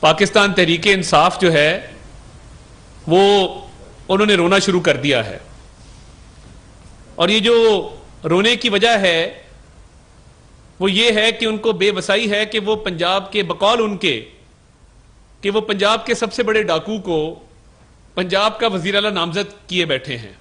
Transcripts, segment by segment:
पाकिस्तान तहरीक इंसाफ जो है वो उन्होंने रोना शुरू कर दिया है। और ये जो रोने की वजह है वो ये है कि उनको बेवसाई है कि वो पंजाब के बकौल उनके कि वो पंजाब के सबसे बड़े डाकू को पंजाब का वजीर आला नामजद किए बैठे हैं।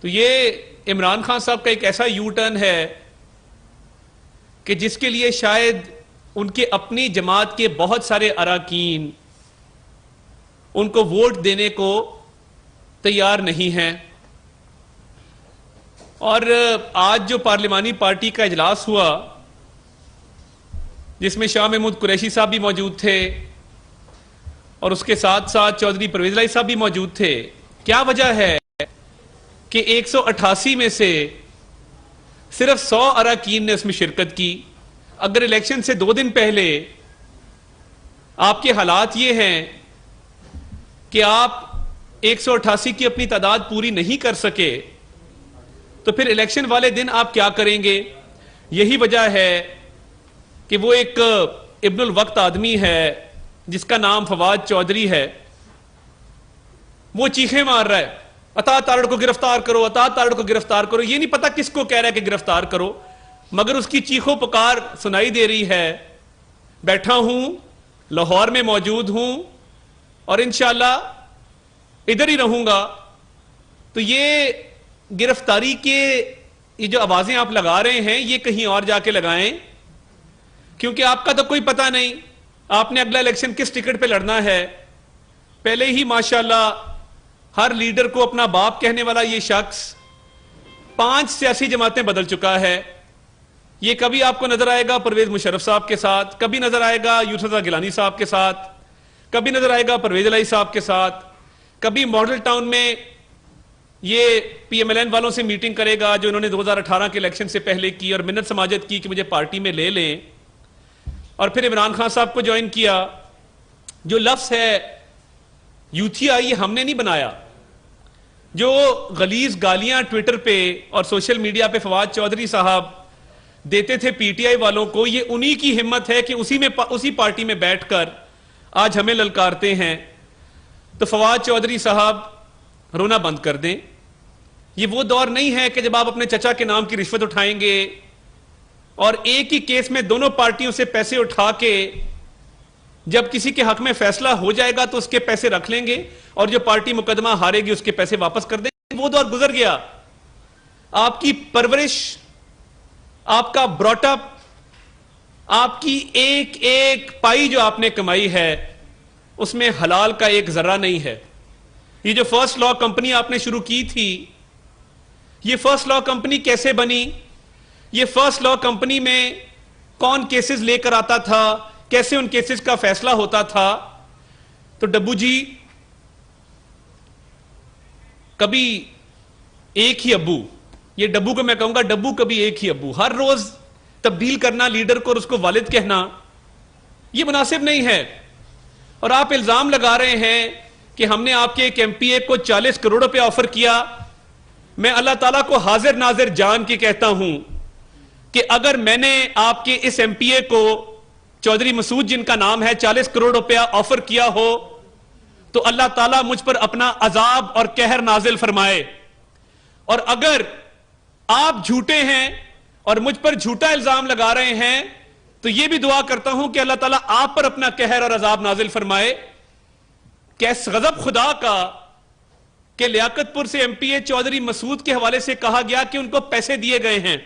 तो ये इमरान खान साहब का एक ऐसा यू टर्न है कि जिसके लिए शायद उनके अपनी जमात के बहुत सारे अरकान उनको वोट देने को तैयार नहीं हैं। और आज जो पार्लिमानी पार्टी का इजलास हुआ जिसमें शाह महमूद कुरैशी साहब भी मौजूद थे और उसके साथ साथ चौधरी परवेज इलाही साहब भी मौजूद थे, क्या वजह है कि 188 में से सिर्फ 100 अरकान ने उसमें शिरकत की। अगर इलेक्शन से 2 दिन पहले आपके हालात ये हैं कि आप 188 की अपनी तादाद पूरी नहीं कर सके तो फिर इलेक्शन वाले दिन आप क्या करेंगे? यही वजह है कि वो एक इब्नुल वक्त आदमी है जिसका नाम फवाद चौधरी है, वो चीखें मार रहा है अता तारड़ को गिरफ्तार करो, अता तारड़ को गिरफ्तार करो। ये नहीं पता किसको कह रहा है कि गिरफ्तार करो, मगर उसकी चीखों पुकार सुनाई दे रही है। बैठा हूं, लाहौर में मौजूद हूं और इंशाअल्लाह इधर ही रहूंगा। तो ये गिरफ्तारी के ये जो आवाजें आप लगा रहे हैं ये कहीं और जाके लगाएं, क्योंकि आपका तो कोई पता नहीं आपने अगला इलेक्शन किस टिकट पे लड़ना है। पहले ही माशाल्लाह हर लीडर को अपना बाप कहने वाला ये शख्स 5 सियासी जमातें बदल चुका है। ये कभी आपको नजर आएगा परवेज मुशर्रफ साहब के साथ, कभी नजर आएगा यूसुफ रज़ा गिलानी साहब के साथ, कभी नजर आएगा परवेज इलाही साहब के साथ, कभी मॉडल टाउन में ये PMLN वालों से मीटिंग करेगा जो इन्होंने 2018 के इलेक्शन से पहले की और मिन्नत समाजत की कि मुझे पार्टी में ले लें, और फिर इमरान खान साहब को ज्वाइन किया। जो लफ्ज है यूथिया ये हमने नहीं बनाया। जो गलीज गालियां ट्विटर पे और सोशल मीडिया पे फवाद चौधरी साहब देते थे PTI वालों को, ये उन्हीं की हिम्मत है कि उसी पार्टी में बैठकर आज हमें ललकारते हैं। तो फवाद चौधरी साहब रोना बंद कर दें। ये वो दौर नहीं है कि जब आप अपने चचा के नाम की रिश्वत उठाएंगे और एक ही केस में दोनों पार्टियों से पैसे उठा के जब किसी के हक में फैसला हो जाएगा तो उसके पैसे रख लेंगे और जो पार्टी मुकदमा हारेगी उसके पैसे वापस कर देंगे। वो दौर गुजर गया। आपकी परवरिश, आपका ब्रॉटअप, आपकी एक एक पाई जो आपने कमाई है उसमें हलाल का एक जर्रा नहीं है। ये जो फर्स्ट लॉ कंपनी आपने शुरू की थी, ये फर्स्ट लॉ कंपनी कैसे बनी? ये फर्स्ट लॉ कंपनी में कौन केसेस लेकर आता था, कैसे उन केसेस का फैसला होता था? तो डब्बू जी कभी एक ही अब्बू, ये डब्बू को मैं कहूंगा डब्बू कभी एक ही अब्बू, हर रोज तब्दील करना लीडर को और उसको वालिद कहना ये मुनासिब नहीं है। और आप इल्जाम लगा रहे हैं कि हमने आपके एक MPA को 40 करोड़ रुपया ऑफर किया। मैं अल्लाह ताला को हाजिर नाजिर जान के कहता हूं कि अगर मैंने आपके इस MPA को चौधरी मसूद जिनका नाम है 40 करोड़ रुपया ऑफर किया हो तो अल्लाह ताला मुझ पर अपना अजाब और कहर नाजिल फरमाए। और अगर आप झूठे हैं और मुझ पर झूठा इल्जाम लगा रहे हैं तो यह भी दुआ करता हूं कि अल्लाह ताला आप पर अपना कहर और अजाब नाजिल फरमाए। कैस गजब खुदा का कि लियाकतपुर से MPA चौधरी मसूद के हवाले से कहा गया कि उनको पैसे दिए गए हैं।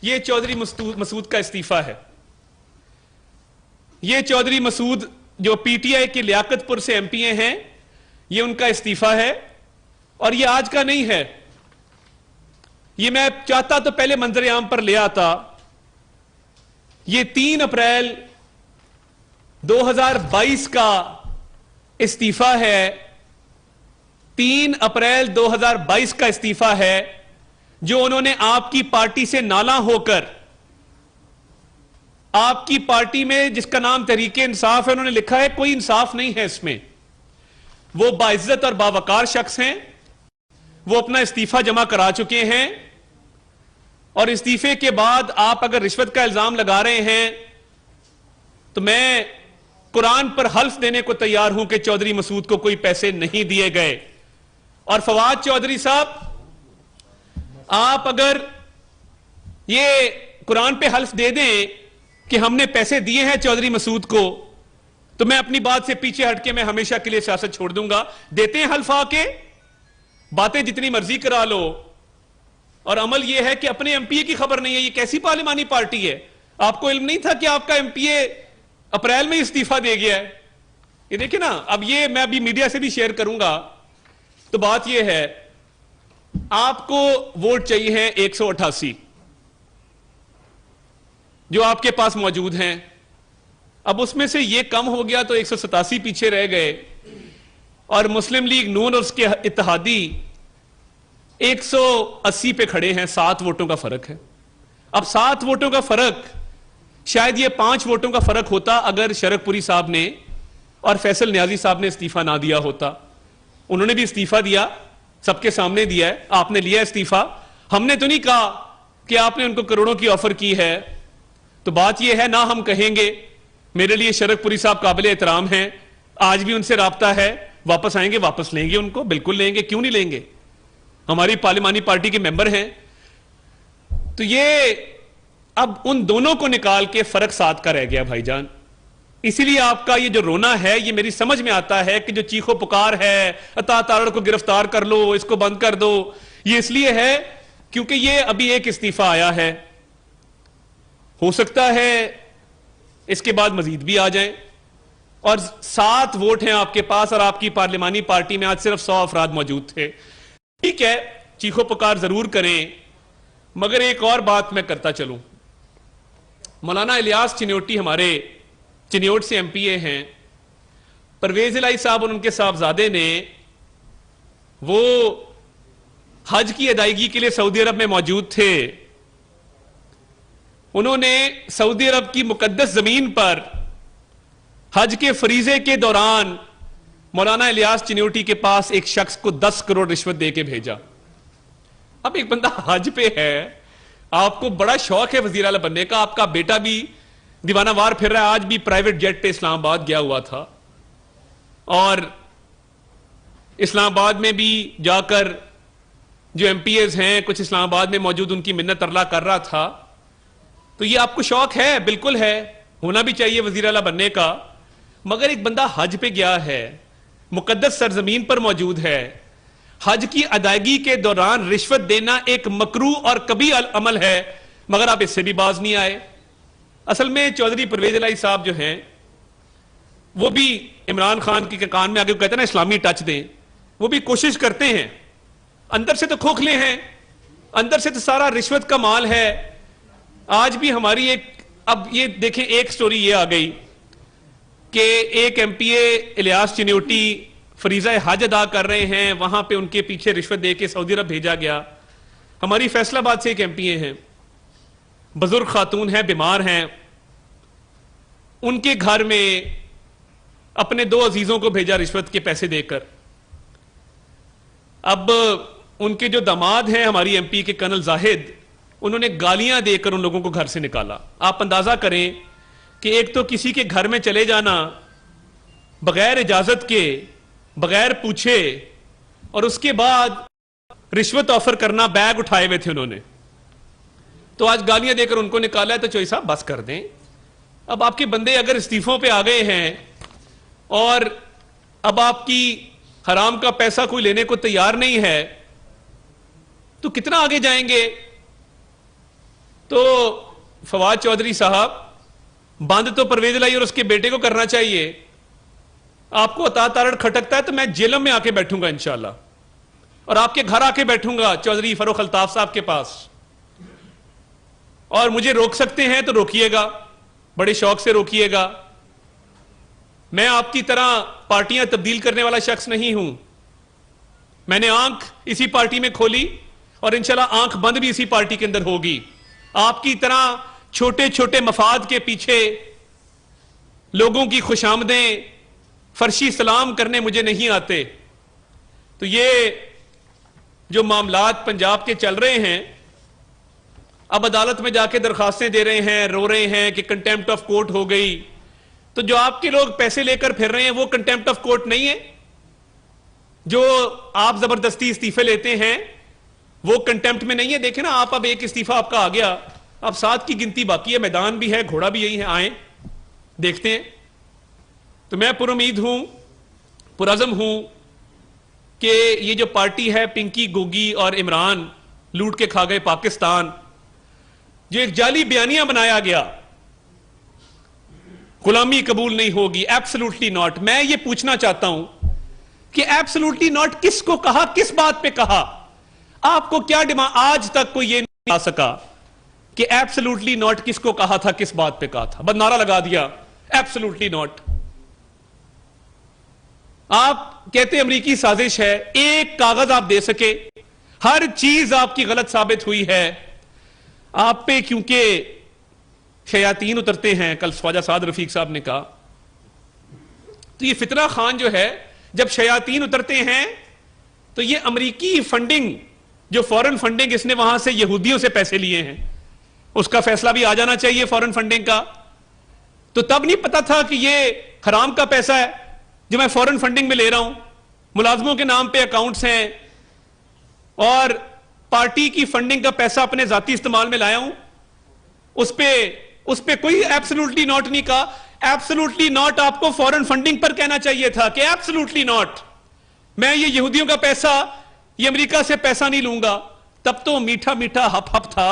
यह चौधरी मसूद का इस्तीफा है। यह चौधरी मसूद जो PTI के लियाकतपुर से MPA हैं, यह उनका इस्तीफा है। और यह आज का नहीं है, यह मैं चाहता तो पहले मंजर-ए-आम पर ले आता। यह 3 अप्रैल 2022 का इस्तीफा है। 3 अप्रैल 2022 का इस्तीफा है जो उन्होंने आपकी पार्टी से नाला होकर आपकी पार्टी में जिसका नाम तहरीके इंसाफ है उन्होंने लिखा है कोई इंसाफ नहीं है इसमें। वो बाइज्जत और बावकार शख्स हैं, वो अपना इस्तीफा जमा करा चुके हैं और इस्तीफे के बाद आप अगर रिश्वत का इल्जाम लगा रहे हैं तो मैं कुरान पर हल्फ देने को तैयार हूं कि चौधरी मसूद को कोई पैसे नहीं दिए गए। और फवाद चौधरी साहब, आप अगर ये कुरान पे हल्फ दे दें कि हमने पैसे दिए हैं चौधरी मसूद को, तो मैं अपनी बात से पीछे हटके मैं हमेशा के लिए सियासत छोड़ दूंगा। देते हैं हल्फ आके, बातें जितनी मर्जी करा लो, और अमल यह है कि अपने एमपीए की खबर नहीं है। ये कैसी पार्लिमानी पार्टी है? आपको इल्म नहीं था कि आपका एमपीए अप्रैल में इस्तीफा दे गया है? ये देखिए ना, अब ये मैं अभी मीडिया से भी शेयर करूंगा। तो बात ये है, आपको वोट चाहिए हैं 188 जो आपके पास मौजूद हैं। अब उसमें से ये कम हो गया तो 187 पीछे रह गए, और मुस्लिम लीग नून और उसके इत्तेहादी 180 पे खड़े हैं। 7 वोटों का फर्क है। अब 7 वोटों का फर्क, शायद ये 5 वोटों का फर्क होता अगर शरकपुरी साहब ने और फैसल न्याजी साहब ने इस्तीफा ना दिया होता। उन्होंने भी इस्तीफा दिया, सबके सामने दिया है। आपने लिया इस्तीफा, हमने तो नहीं कहा कि आपने उनको करोड़ों की ऑफर की है। तो बात यह है, ना हम कहेंगे। मेरे लिए शरकपुरी साहब काबिल एहतराम हैं, आज भी उनसे राब्ता है। वापस आएंगे, वापस लेंगे उनको, बिल्कुल लेंगे, क्यों नहीं लेंगे? हमारी पार्लिमानी पार्टी के मेंबर हैं। तो ये अब उन दोनों को निकाल के फर्क 7 का रह गया भाईजान। इसीलिए आपका ये जो रोना है, ये मेरी समझ में आता है कि जो चीखो पुकार है, अता तारड़ को गिरफ्तार कर लो, इसको बंद कर दो, ये इसलिए है क्योंकि ये अभी एक इस्तीफा आया है। हो सकता है इसके बाद मजीद भी आ जाए, और 7 वोट हैं आपके पास, और आपकी पार्लिमानी पार्टी में आज सिर्फ 100 अफराद मौजूद थे। ठीक है, चीखो पुकार जरूर करें, मगर एक और बात मैं करता चलूं। मौलाना इलियास चिन्योटी हमारे चिन्योट से एमपीए हैं। परवेज इलाही साहब और उनके साहबजादे ने वो हज की अदायगी के लिए सऊदी अरब में मौजूद थे। उन्होंने सऊदी अरब की मुकद्दस जमीन पर हज के फरीजे के दौरान मौलाना इलियास चिन्योटी के पास एक शख्स को 10 करोड़ रिश्वत देके भेजा। अब एक बंदा हज पे है, आपको बड़ा शौक है वजीर आला बनने का, आपका बेटा भी दीवाना वार फिर रहा है, आज भी प्राइवेट जेट पे इस्लामाबाद गया हुआ था, और इस्लामाबाद में भी जाकर जो एमपीएस हैं कुछ इस्लामाबाद में मौजूद, उनकी मिन्नत अरला कर रहा था। तो ये आपको शौक है, बिल्कुल है, होना भी चाहिए वजीर आला बनने का। मगर एक बंदा हज पे गया है, मुकद्दस सरजमीन पर मौजूद है, हज की अदायगी के दौरान रिश्वत देना एक मकरू और कभी अमल है, मगर आप इससे भी बाज नहीं आए। असल में चौधरी परवेज इलाही साहब जो हैं, वो भी इमरान खान के कान में आगे कहते हैं ना इस्लामी टच दें, वो भी कोशिश करते हैं। अंदर से तो खोखले हैं, अंदर से तो सारा रिश्वत का माल है। आज भी हमारी एक, अब ये देखें, एक स्टोरी ये आ गई कि एक एमपीए इलियास चिन्योटी फरीजा हज अदा कर रहे हैं, वहां पे उनके पीछे रिश्वत दे के सऊदी अरब भेजा गया। हमारी फैसलाबाद से एक एमपीए हैं, बुजुर्ग खातून हैं, बीमार हैं, उनके घर में अपने 2 अजीजों को भेजा रिश्वत के पैसे देकर। अब उनके जो दामाद हैं हमारी एमपी के कर्नल जाहिद, उन्होंने गालियां देकर उन लोगों को घर से निकाला। आप अंदाजा करें कि एक तो किसी के घर में चले जाना बगैर इजाजत के, बगैर पूछे, और उसके बाद रिश्वत ऑफर करना, बैग उठाए हुए थे उन्होंने। तो आज गालियां देकर उनको निकाला है। तो चौधरी साहब बस कर दें। अब आपके बंदे अगर इस्तीफों पे आ गए हैं और अब आपकी हराम का पैसा कोई लेने को तैयार नहीं है, तो कितना आगे जाएंगे? तो फवाद चौधरी साहब, बंद तो परवेज इलाही और उसके बेटे को करना चाहिए। आपको अता तारड़ खटकता है तो मैं जेलम में आके बैठूंगा इंशाल्लाह, और आपके घर आके बैठूंगा चौधरी फरूख अल्ताफ साहब के पास, और मुझे रोक सकते हैं तो रोकिएगा, बड़े शौक से रोकिएगा। मैं आपकी तरह पार्टियां तब्दील करने वाला शख्स नहीं हूं। मैंने आंख इसी पार्टी में खोली और इंशाल्लाह आंख बंद भी इसी पार्टी के अंदर होगी। आपकी तरह छोटे छोटे मफाद के पीछे लोगों की खुशामदें, फर्शी सलाम करने मुझे नहीं आते। तो ये जो मामलात पंजाब के चल रहे हैं, अब अदालत में जाके दरखास्तें दे रहे हैं, रो रहे हैं कि कंटेम्प्ट ऑफ कोर्ट हो गई। तो जो आपके लोग पैसे लेकर फिर रहे हैं वो कंटेम्प्ट ऑफ कोर्ट नहीं है? जो आप जबरदस्ती इस्तीफे लेते हैं वो कंटेम्प्ट में नहीं है? देखें ना आप, अब एक इस्तीफा आपका आ गया, अब 7 की गिनती बाकी है, मैदान भी है, घोड़ा भी यही है, आए देखते हैं। तो मैं पुरुमीद हूं, पुरअज़म हूं कि ये जो पार्टी है पिंकी, गोगी और इमरान, लूट के खा गए पाकिस्तान, जो एक जाली बयानिया बनाया गया, गुलामी कबूल नहीं होगी, एब्सोल्युटली नॉट। मैं ये पूछना चाहता हूं कि एब्सोल्युटली नॉट किसको कहा, किस बात पे कहा? आपको क्या डिमांड? आज तक कोई ये नहीं आ सका कि एब्सोल्युटली नॉट किसको कहा था, किस बात पे कहा था। बस नारा लगा दिया एब्सोल्युटली नॉट। आप कहते अमेरिकी साजिश है, एक कागज आप दे सके, हर चीज आपकी गलत साबित हुई है। आप पे क्योंकि शयातीन उतरते हैं, कल ख्वाजा साद रफीक साहब ने कहा, तो ये फितना खान जो है, जब शयातीन उतरते हैं तो ये अमेरिकी फंडिंग, जो फॉरेन फंडिंग इसने वहां से यहूदियों से पैसे लिए हैं, उसका फैसला भी आ जाना चाहिए फॉरेन फंडिंग का। तो तब नहीं पता था कि ये हराम का पैसा है जो मैं फॉरेन फंडिंग में ले रहा हूं, मुलाजमों के नाम पे अकाउंट्स हैं और पार्टी की फंडिंग का पैसा अपने जाती इस्तेमाल में लाया हूं। उस पे कोई एब्सोल्युटली नॉट नहीं कहा। एब्सोल्युटली नॉट आपको फॉरेन फंडिंग पर कहना चाहिए था कि एब्सोल्युटली नॉट, मैं ये यहूदियों का पैसा, ये अमेरिका से पैसा नहीं लूंगा। तब तो मीठा मीठा हप हप था।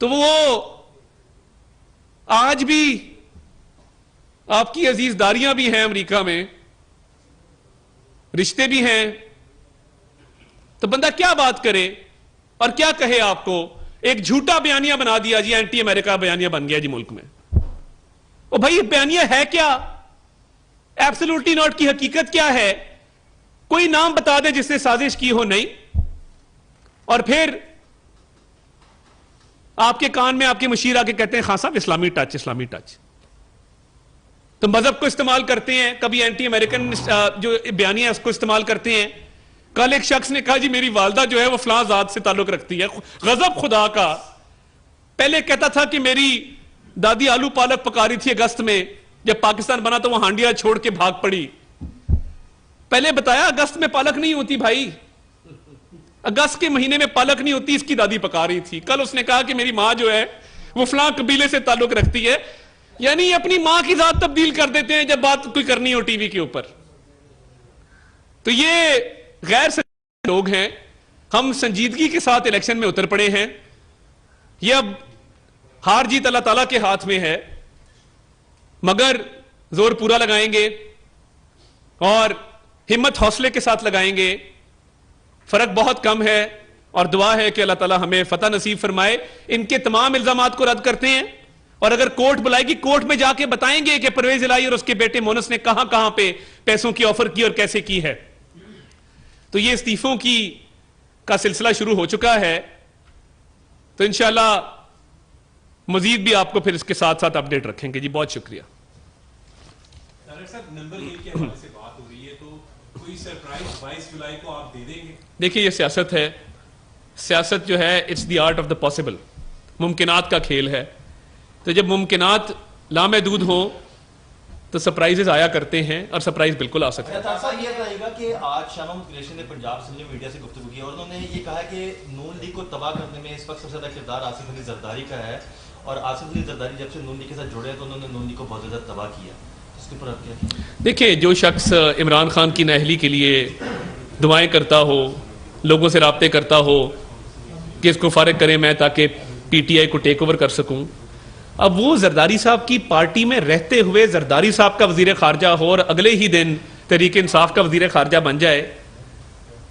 तो वो आज भी आपकी अजीजदारियां भी हैं, अमेरिका में रिश्ते भी हैं, तो बंदा क्या बात करे और क्या कहे? आपको एक झूठा बयानिया बना दिया जी, एंटी अमेरिका बयानिया बन गया जी मुल्क में। ओ भाई, ये बयानिया है क्या? एब्सोल्युटली नॉट की हकीकत क्या है? कोई नाम बता दे जिसने साजिश की हो। नहीं। और फिर आपके कान में आपके मुशीर आके कहते हैं खान साहब इस्लामी टच, इस्लामी टच। तो मजहब को इस्तेमाल करते हैं, कभी एंटी अमेरिकन जो बयानिया है उसको इस्तेमाल करते हैं। कल एक शख्स ने कहा जी मेरी वालदा जो है वो फलां जात से ताल्लुक रखती है। गजब खुदा का। पहले कहता था कि मेरी दादी आलू पालक पका रही थी अगस्त में, जब पाकिस्तान बना तो वो हांडिया छोड़ के भाग पड़ी। पहले बताया अगस्त में पालक नहीं होती भाई, अगस्त के महीने में पालक नहीं होती, इसकी दादी पका रही थी। कल उसने कहा कि मेरी मां जो है वो फलां कबीले से ताल्लुक रखती है। यानी अपनी मां की जात तब्दील कर देते हैं जब बात कोई करनी हो टीवी के ऊपर। तो ये गैर संजीदगी लोग हैं। हम संजीदगी के साथ इलेक्शन में उतर पड़े हैं। ये अब हार जीत अल्लाह ताला के हाथ में है, मगर जोर पूरा लगाएंगे और हिम्मत हौसले के साथ लगाएंगे। फर्क बहुत कम है और दुआ है कि अल्लाह ताला हमें फतह नसीब फरमाए। इनके तमाम इल्जामात को रद्द करते हैं और अगर कोर्ट बुलाएगी, कोर्ट में जाके बताएंगे कि परवेज इलाही और उसके बेटे मोनस ने कहां कहां पे पैसों की ऑफर की और कैसे की है। तो ये इस्तीफों की का सिलसिला शुरू हो चुका है। तो इंशाल्लाह मजीद भी आपको फिर इसके साथ साथ अपडेट रखेंगे जी। बहुत शुक्रिया। नंबर 1 के हवाले से बात हो रही है, तो कोई सरप्राइज 22 जुलाई को आप दे देंगे? देखिए ये सियासत है। सियासत जो है it's the art of the possible, मुमकिनात का खेल है। तो जब मुमकिनात लामहदूद हो तो सरप्राइजेस आया करते हैं और सरप्राइज बिल्कुल आ सकते हैं। ये रहेगा कि आज शाह महमूद कुरैशी ने पंजाब असेंबली मीडिया से गुफ्तगू की और उन्होंने ये कहा कि नून लीग को तबाह करने में इस वक्त सबसे ज्यादा किरदार आसिफ अली जरदारी का है और आसिफ अली जरदारी जब से नून लीग के साथ जुड़े हैं तो उन्होंने नून लीग को बहुत ज्यादा तबाह किया। इसके ऊपर आप क्या? देखिए, जो शख्स इमरान खान की नाअहली के लिए दुआएं करता हो, लोगों से राब्ते करता हो कि इसको फारिग करें मैं ताकि पीटीआई को टेक ओवर कर सकूं, अब वो जरदारी साहब की पार्टी में रहते हुए जरदारी साहब का वजीर खारजा हो और अगले ही दिन तहरीक इंसाफ का वजीर खारजा बन जाए,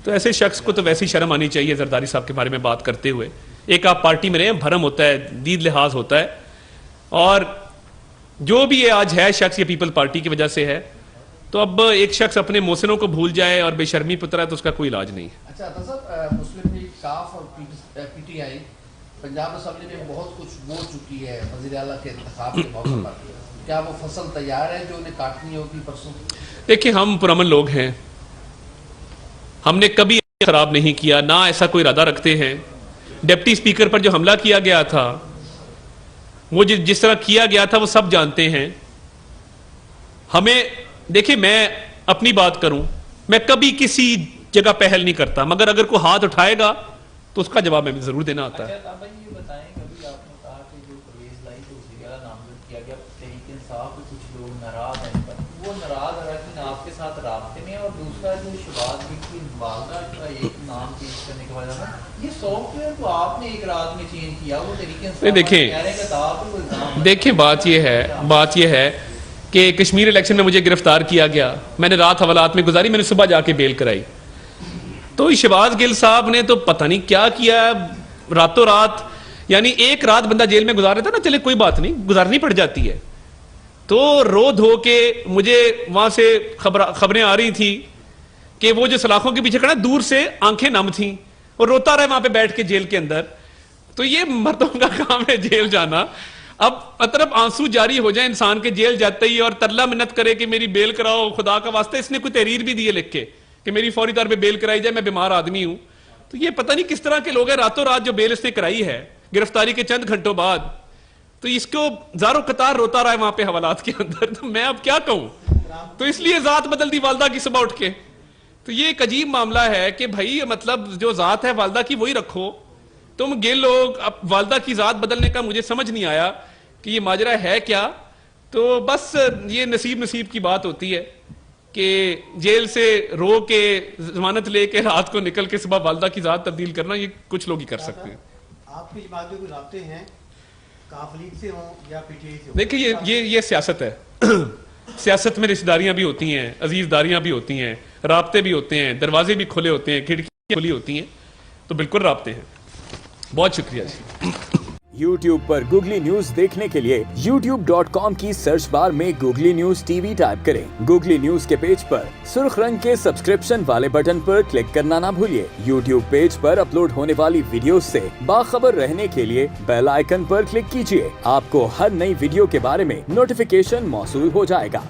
तो ऐसे शख्स को तो वैसी शर्म आनी चाहिए जरदारी साहब के बारे में बात करते हुए। एक आप पार्टी में रहे, भरम होता है, दीद लिहाज होता है, और जो भी ये आज है शख्स ये पीपल पार्टी की वजह से है। तो अब एक शख्स अपने मोहसिनों को भूल जाए और बेशर्मी पुतरा है तो उसका कोई इलाज नहीं है। अच्छा साहब, मुस्लिम लीग काफ और पीटीआई पंजाब असेंबली में बहुत कुछ बोल चुकी है वज़ीर आला के इंतखाब के मौके पर, क्या वो फसल तैयार है जो उन्हें काटनी होगी परसों? देखिए, हम पुरअमन लोग हैं, हमने कभी खराब नहीं किया, ना ऐसा कोई इरादा रखते हैं। डिप्टी स्पीकर पर जो हमला किया गया था वो जिस तरह किया गया था वो सब जानते हैं। हमें देखिए, मैं अपनी बात करूं, मैं कभी किसी जगह पहल नहीं करता, मगर अगर कोई हाथ उठाएगा तो उसका जवाब हमें जरूर देना आता है। अच्छा ताबा ये बताएं, कभी आपने कहा कि जो परवेज लाई तो उसी का नामजद किया गया, तहरीक इंसाफ के कुछ लोग नाराज हैं पर वो नाराज है कि आपके साथ राब्ते में, और दूसरा जो शहबाज की वालदा का एक नाम चेंज करने के वजह से ये सॉफ्टवेयर को आपने एक रात में चेंज किया, वो तहरीक इंसाफ देखें, कह रहे हैं कि दाव पे कोई इल्जाम देखिए बात यह है कि कश्मीर इलेक्शन में मुझे गिरफ्तार किया गया, मैंने रात हवालात में गुजारी, मैंने सुबह जाके बेल कराई। तो शहबाज गिल साहब ने तो पता नहीं क्या किया, रातों रात, यानी एक रात बंदा जेल में गुजार रहा था ना, चले कोई बात नहीं, गुजारनी पड़ जाती है। तो रो धो के मुझे वहां से खबरें आ रही थी कि वो जो सलाखों के पीछे खड़ा, दूर से आंखें नम थी और रोता रहे वहां पे बैठ के जेल के अंदर। तो ये मर्दों का काम है जेल जाना। अब मतलब आंसू जारी हो जाए इंसान के जेल जाते ही, और तरला मिन्नत करे कि मेरी बेल कराओ खुदा का वास्ता। इसने कोई तहरीर भी दी है लिख के कि मेरी फौरी तौर पे बेल कराई जाए, मैं बीमार आदमी हूं। तो ये पता नहीं किस तरह के लोग हैं, रातों रात जो बेल इसने कराई है गिरफ्तारी के चंद घंटों बाद, तो इसको जारो कतार रोता रहा है वहां पे हवालात के अंदर। तो मैं अब क्या कहूं, तो इसलिए जात बदल दी वालदा की सुबह उठ के। तो ये एक अजीब मामला है कि भाई मतलब जो जात है वालदा की वही रखो, तुम गिल लोग अब वालदा की जात बदलने का मुझे समझ नहीं आया कि ये माजरा है क्या। तो बस ये नसीब की बात होती है कि जेल से रो के जमानत लेके रात को निकल के सुबह वालदा की जात तब्दील करना, ये कुछ लोग ही कर सकते हैं। आपकी जमात जो राब्ते हैं काफ लीग से हों या पीटीआई से हों, देखिए ये सियासत है। सियासत में रिश्तेदारियां भी होती हैं, अजीजदारियां भी होती हैं, राब्ते भी होते हैं, दरवाजे भी खुले होते हैं, खिड़कियां खुली होती हैं, तो बिल्कुल राब्ते हैं। बहुत शुक्रिया जी। YouTube पर गूगली न्यूज देखने के लिए youtube.com की सर्च बार में गूगली न्यूज टीवी टाइप करें। गूगली न्यूज के पेज पर सुर्ख रंग के सब्सक्रिप्शन वाले बटन पर क्लिक करना ना भूलिए। YouTube पेज पर अपलोड होने वाली वीडियोस से बाखबर रहने के लिए बेल आइकन पर क्लिक कीजिए। आपको हर नई वीडियो के बारे में नोटिफिकेशन मौसूल हो जाएगा।